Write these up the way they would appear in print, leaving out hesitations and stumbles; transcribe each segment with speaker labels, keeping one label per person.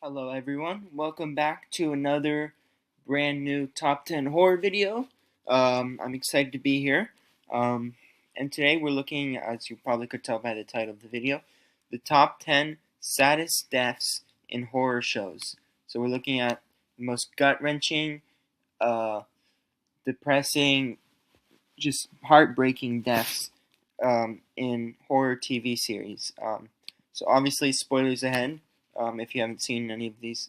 Speaker 1: Hello everyone, welcome back to another brand new top 10 horror video. I'm excited to be here. And today we're looking, as you probably could tell by the title of the video, the top 10 saddest deaths in horror shows. So we're looking at the most gut-wrenching, uh, depressing, just heartbreaking deaths in horror TV series. So obviously spoilers ahead if you haven't seen any of these.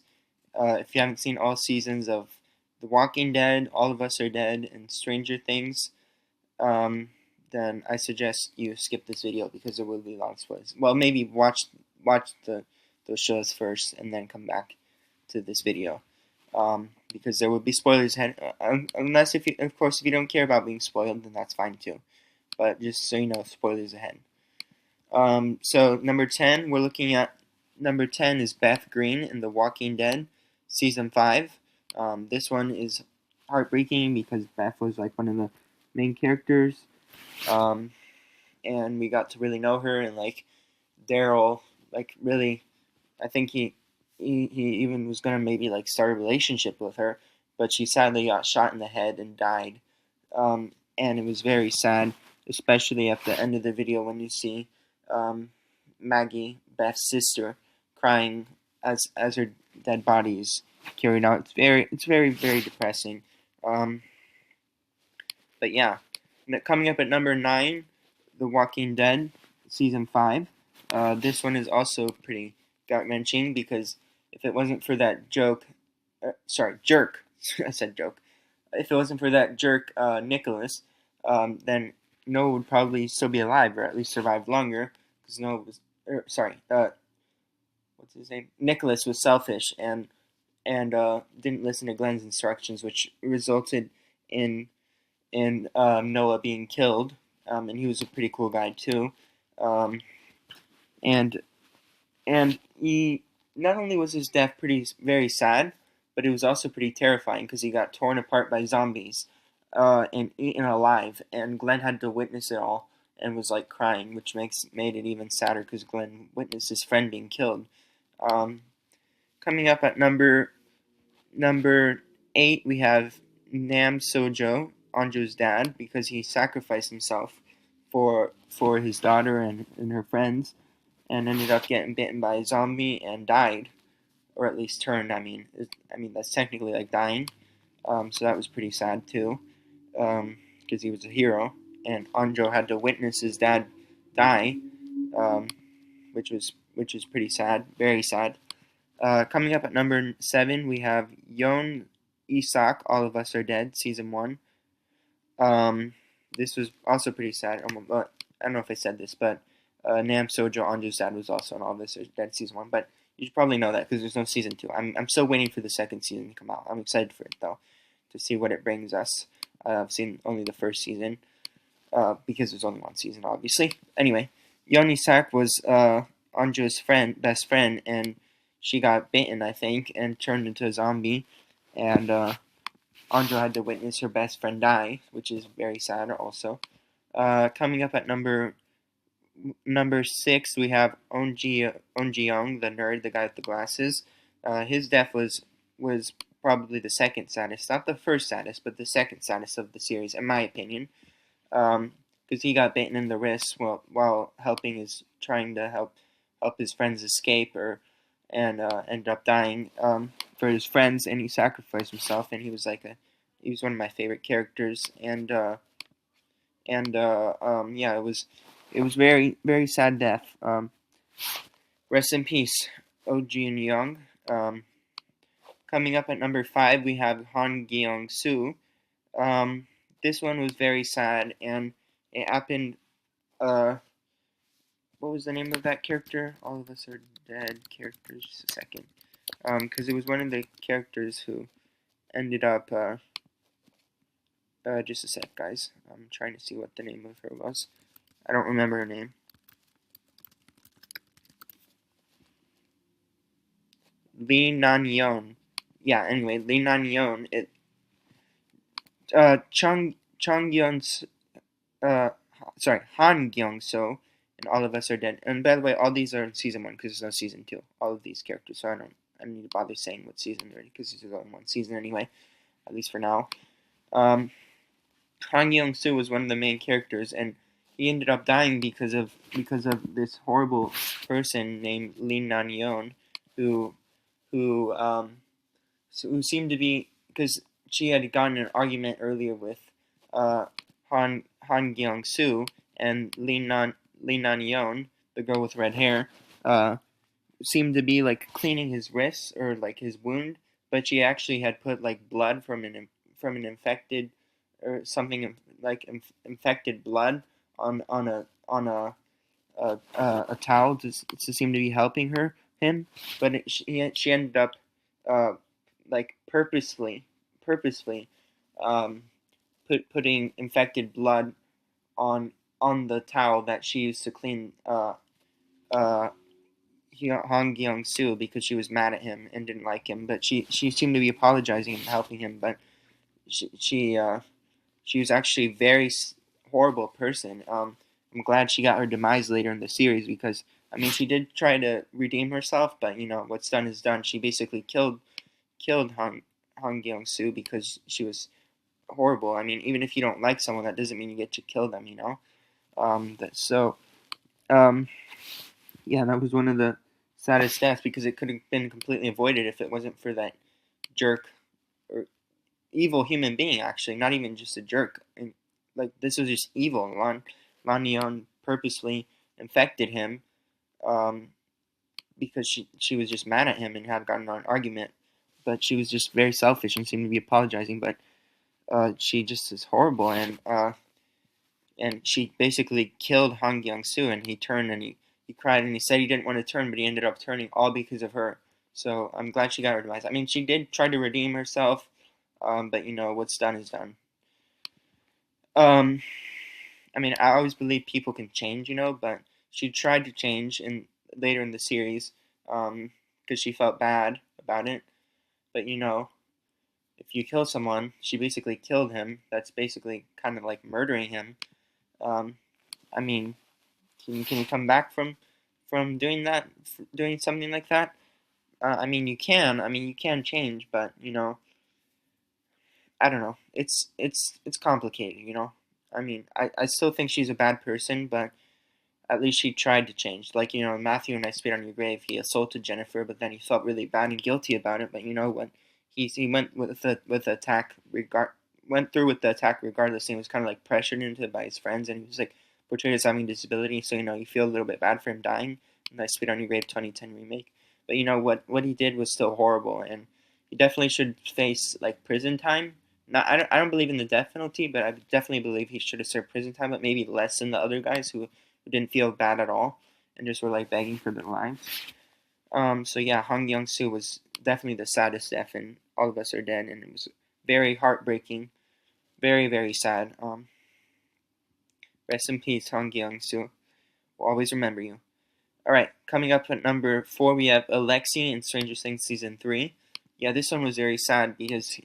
Speaker 1: If you haven't seen all seasons of The Walking Dead, All of Us Are Dead, and Stranger Things, then I suggest you skip this video because there will be a lot of spoilers. Well, maybe watch those shows first and then come back to this video. Because there will be spoilers ahead, unless if you don't care about being spoiled, then that's fine too. But just so you know, spoilers ahead. So number 10, we're looking at number 10 is Beth Greene in The Walking Dead, season 5. This one is heartbreaking because Beth was like one of the main characters, and we got to really know her, and like Daryl, like really, I think he even was gonna maybe like start a relationship with her, but she sadly got shot in the head and died. And it was very sad, especially at the end of the video when you see Maggie, Beth's sister, crying as her dead body is carried out. It's very depressing. But yeah, coming up at number 9, The Walking Dead, season 5. This one is also pretty gut-wrenching because if it wasn't for that jerk, I said joke. If it wasn't for that jerk, Nicholas, then Noah would probably still be alive, or at least survive longer, because Noah was, what's his name? Nicholas was selfish and didn't listen to Glenn's instructions, which resulted in Noah being killed. And he was a pretty cool guy too. Um, and he not only was his death very sad, but it was also pretty terrifying because he got torn apart by zombies and eaten alive. And Glenn had to witness it all and was like crying, which made it even sadder because Glenn witnessed his friend being killed. Coming up at number 8, we have Nam Sojo, Anjo's dad, because he sacrificed himself for his daughter and her friends, and ended up getting bitten by a zombie and died, or at least turned. I mean that's technically like dying. So that was pretty sad too, because he was a hero, and Anjo had to witness his dad die, um, which was pretty sad, very sad. Coming up at number 7, we have Yon Isak, All of Us Are Dead, season 1. This was also pretty sad. I don't know if I said this, but Nam Sojo, Anju's dad, was also on All of Us Are Dead, season 1. But you should probably know that because there's no season 2. I'm still waiting for the second season to come out. I'm excited for it though, to see what it brings us. I've seen only the first season because there's only one season, obviously. Anyway, Yon Isak was Anju's best friend, and she got bitten, I think, and turned into a zombie, and Anjo had to witness her best friend die, which is very sad also. Coming up at number 6, we have Joon-Yeong, the nerd, the guy with the glasses. His death was probably the second saddest, not the first saddest, but the second saddest of the series, in my opinion, because he got bitten in the wrist while trying to help his friends escape, and ended up dying for his friends, and he sacrificed himself, and he was one of my favorite characters, and yeah, it was very sad death. Rest in peace, Joon-Yeong. Coming up at number 5, we have Gyeong-Su. This one was very sad, and it happened. What was the name of that character? All of Us Are Dead characters. Just a second, because it was one of the characters who ended up. Just a sec, guys. I'm trying to see what the name of her was. I don't remember her name. Lee Nan-yeon. Yeah. Anyway, Lee Nan-yeon. Chong-yeon's. Han Gyeong-So, and All of Us Are Dead. And by the way, all these are in season 1 because there's no season 2. All of these characters, so don't need to bother saying what season already because there's only one season anyway, at least for now. Gyeong-Su was one of the main characters, and he ended up dying because of this horrible person named Lee Nan-yeon, who who who seemed to be, because she had gotten in an argument earlier with uh, Han Gyeong-Su, and Lee Nan-yeon, the girl with red hair, seemed to be like cleaning his wrists or like his wound, but she actually had put like blood from an infected or something like infected blood on a towel to seem to be helping him, but she ended up uh, like purposely um, putting infected blood on the towel that she used to clean uh, Han Gyeong-Su because she was mad at him and didn't like him. But she seemed to be apologizing and helping him. But she was actually a very horrible person. I'm glad she got her demise later in the series because I mean she did try to redeem herself, but you know what's done is done. She basically killed Han Gyeong-Su because she was horrible. I mean, even if you don't like someone, that doesn't mean you get to kill them. You know. So um, yeah, that was one of the saddest deaths because it could have been completely avoided if it wasn't for that jerk or evil human being. Actually, not even just a jerk. And, like this was just evil. Lan Yeon purposely infected him um, because she was just mad at him and had gotten an argument. But she was just very selfish and seemed to be apologizing. But she just is horrible, and she basically killed Han Gyeong-Su, and he turned and he cried and he said he didn't want to turn, but he ended up turning all because of her. So I'm glad she got her demise. I mean, she did try to redeem herself, but you know what's done is done. Um, I mean, I always believe people can change, you know, but she tried to change in later in the series because she felt bad about it. But you know, if you kill someone, she basically killed him. That's basically kind of like murdering him. Um, I mean, can you come back from doing that, doing something like that? I mean, you can. I mean, you can change, but you know, I don't know. It's complicated, you know. I mean, I still think she's a bad person, but at least she tried to change. Like you know, Matthew and I Spit on Your Grave. He assaulted Jennifer, but then he felt really bad and guilty about it. But you know what? He went with the attack went through with the attack regardless. And he was kind of like pressured into it by his friends, and he was like portrayed as having a disability. So you know, you feel a little bit bad for him dying. And I Spit on Your Grave 2010 remake. But you know what he did was still horrible, and he definitely should face like prison time. Not, I don't believe in the death penalty, but I definitely believe he should have served prison time, but maybe less than the other guys who didn't feel bad at all and just were like begging for their lives. So yeah, Han Gyeong-Su was definitely the saddest death, and all of us are dead, and it was very heartbreaking, very sad. Rest in peace, Han Gyeong-Su. We'll always remember you. All right, coming up at number 4, we have Alexei in Stranger Things season 3. Yeah, this one was very sad because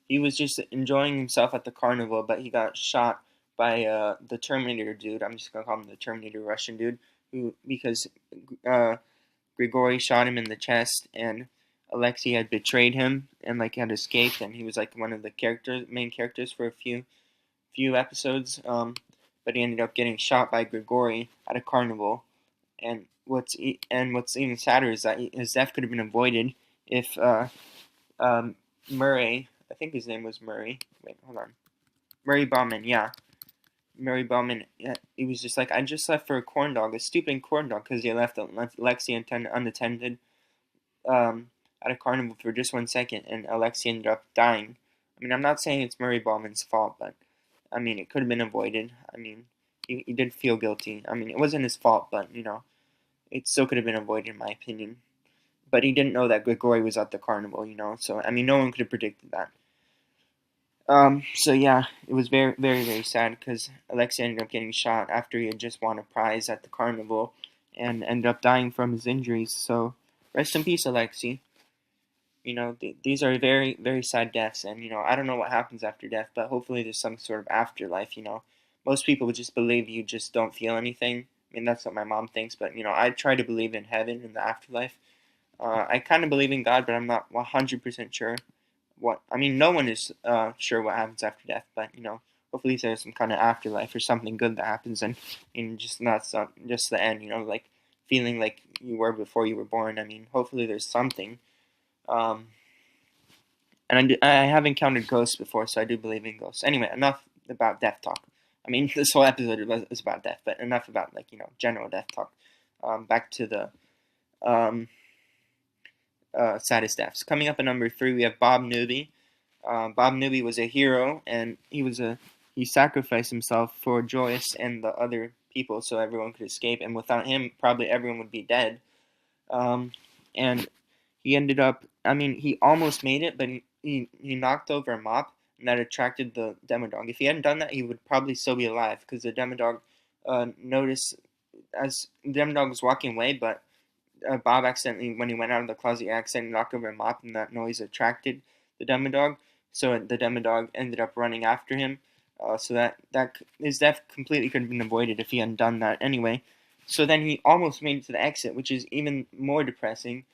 Speaker 1: he was just enjoying himself at the carnival, but he got shot by the Terminator dude. I'm just gonna call him the Terminator Russian dude, who because uh, Grigori shot him in the chest, and Alexei had betrayed him and like had escaped, and he was like one of the main characters for a few episodes. But he ended up getting shot by Grigori at a carnival, and what's even sadder is that his death could have been avoided if Murray, I think his name was Murray. Wait, hold on. Murray Bauman, yeah. Murray Bauman, yeah, he was just like, I just left for a corn dog, a stupid corn dog, because he left Alexei unattended at a carnival for just 1 second, and Alexei ended up dying. I mean, I'm not saying it's Murray Bauman's fault, but, I mean, it could have been avoided. I mean, he did feel guilty. I mean, it wasn't his fault, but, you know, it still could have been avoided, in my opinion. But he didn't know that Grigori was at the carnival, you know, so, I mean, no one could have predicted that. So yeah, it was very sad because Alexei ended up getting shot after he had just won a prize at the carnival and ended up dying from his injuries. So rest in peace, Alexei. You know, these are very sad deaths, and you know, I don't know what happens after death, but hopefully there's some sort of afterlife. You know, most people would just believe you just don't feel anything. I mean, that's what my mom thinks, but you know, I try to believe in heaven and the afterlife. I kind of believe in God, but I'm not 100% sure no one is sure what happens after death, but hopefully there's some kind of afterlife or something good that happens, and just not just the end, like feeling like you were before you were born. I mean, hopefully there's something. Um, and I have encountered ghosts before, so I do believe in ghosts. Anyway, enough about death talk. I mean, this whole episode was about death, but enough about general death talk. Back to the um, saddest deaths. Coming up at number 3, we have Bob Newby. Bob Newby was a hero, and he sacrificed himself for Joyce and the other people so everyone could escape. And without him, probably everyone would be dead. And he ended up. I mean, he almost made it, but he knocked over a mop, and that attracted the Demodog. If he hadn't done that, he would probably still be alive because the Demodog noticed as the Demodog was walking away, but Bob accidentally, when he went out of the closet, he accidentally knocked over a mop, and that noise attracted the Demodog. So the Demodog ended up running after him. So that his death completely could have been avoided if he hadn't done that anyway. So then he almost made it to the exit, which is even more depressing.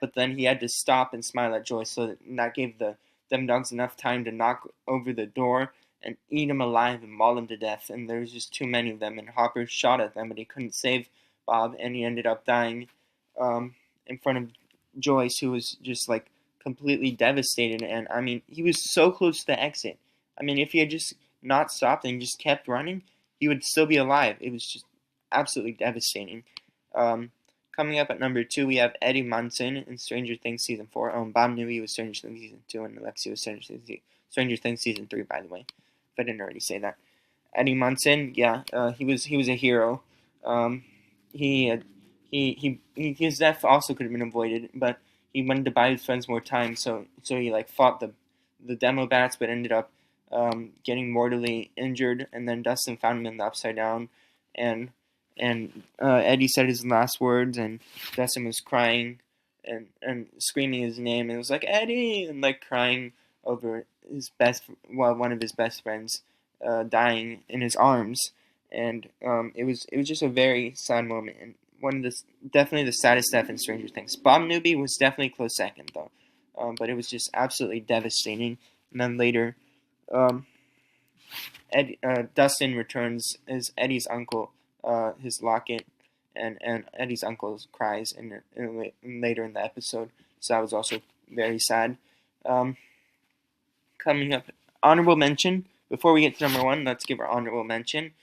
Speaker 1: But then he had to stop and smile at Joyce, so that gave the Demodogs enough time to knock over the door and eat him alive and maul him to death. And there was just too many of them, and Hopper shot at them, but he couldn't save Bob, and he ended up dying in front of Joyce, who was just like completely devastated. And I mean, he was so close to the exit. I mean, if he had just not stopped and just kept running, he would still be alive. It was just absolutely devastating. Coming up at number 2, we have Eddie Munson in Stranger Things Season 4. Bob Newby was Stranger Things Season 2, and Alexia was Stranger Things Season 3, by the way, if I didn't already say that. Eddie Munson, yeah, he was a hero. Um, he, his death also could have been avoided, but he wanted to buy his friends more time, so he like fought the demo bats, but ended up getting mortally injured. And then Dustin found him in the Upside Down, and Eddie said his last words, and Dustin was crying and screaming his name, and it was like Eddie, and like crying over one of his best friends dying in his arms, and it was just a very sad moment, and definitely the saddest death in Stranger Things. Bob Newby was definitely a close second though, but it was just absolutely devastating. And then later, um, Dustin returns as Eddie's uncle, his locket, and Eddie's uncle cries later in the episode. So that was also very sad. Um, Coming up, honorable mention. Before we get to number 1, let's give our honorable mention.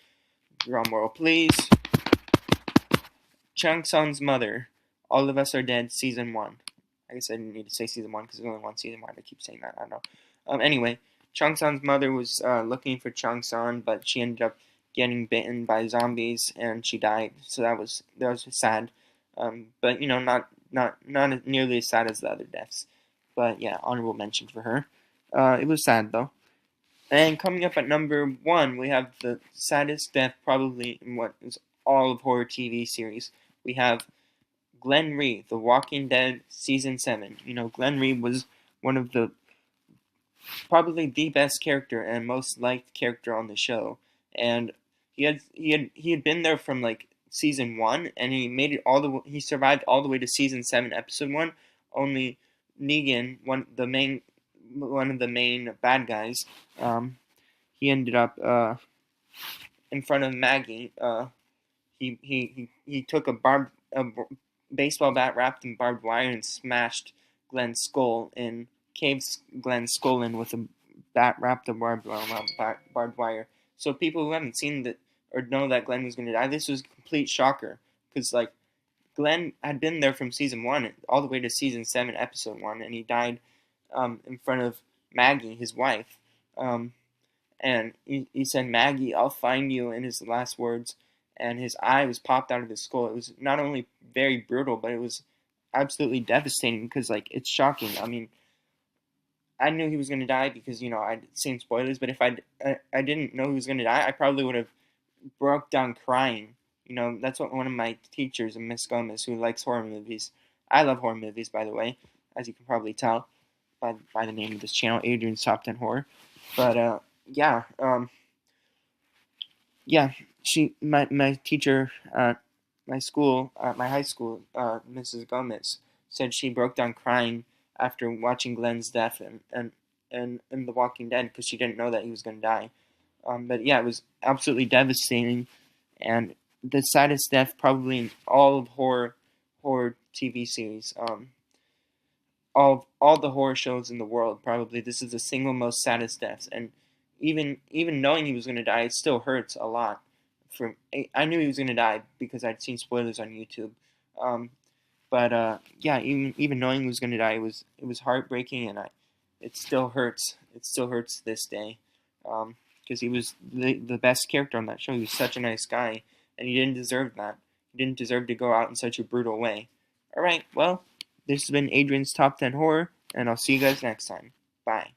Speaker 1: Drum roll, please. Cheong-san's mother. All of Us Are Dead, Season 1. I guess I didn't need to say Season 1 because there's only one Season. Why do I keep saying that? I don't know. Anyway, Cheong-san's mother was looking for Cheong-san, but she ended up getting bitten by zombies and she died. So that was sad. But not nearly as sad as the other deaths. But yeah, honorable mention for her. It was sad though. And coming up at number 1, we have the saddest death probably in what is all of horror TV series. We have Glenn Rhee, The Walking Dead Season 7. Glenn Rhee was one of probably the best character and most liked character on the show. And he had been there from like Season 1, and he made it he survived all the way to Season 7, Episode 1. Only Negan, one of the main bad guys, he ended up in front of Maggie. He took a baseball bat wrapped in barbed wire and smashed Glenn's skull and caved Glenn's skull in with a bat wrapped in barbed wire. So people who haven't seen that or know that Glenn was going to die, this was a complete shocker because like Glenn had been there from Season 1 all the way to Season 7, Episode 1, and he died in front of Maggie, his wife. And he said, "Maggie, I'll find you," in his last words. And his eye was popped out of his skull. It was not only very brutal, but it was absolutely devastating because, like, it's shocking. I mean, I knew he was going to die because, I'd seen spoilers. But if I didn't know he was going to die, I probably would have broke down crying. That's what one of my teachers, Miss Gomez, who likes horror movies. I love horror movies, by the way, as you can probably tell by the name of this channel, Adrian's Top 10 Horror. But, yeah, my teacher at my school, my high school, Mrs. Gomez, said she broke down crying after watching Glenn's death and in The Walking Dead because she didn't know that he was going to die. But yeah, it was absolutely devastating, and the saddest death probably in all of horror TV series. All the horror shows in the world, probably this is the single most saddest deaths. And even knowing he was going to die, it still hurts a lot. I knew he was going to die because I'd seen spoilers on YouTube. Um, but yeah, even knowing he was going to die, it was heartbreaking, and it still hurts. It still hurts to this day, because he was the best character on that show. He was such a nice guy, and he didn't deserve that. He didn't deserve to go out in such a brutal way. All right, well, this has been Adrian's Top 10 Horror, and I'll see you guys next time. Bye.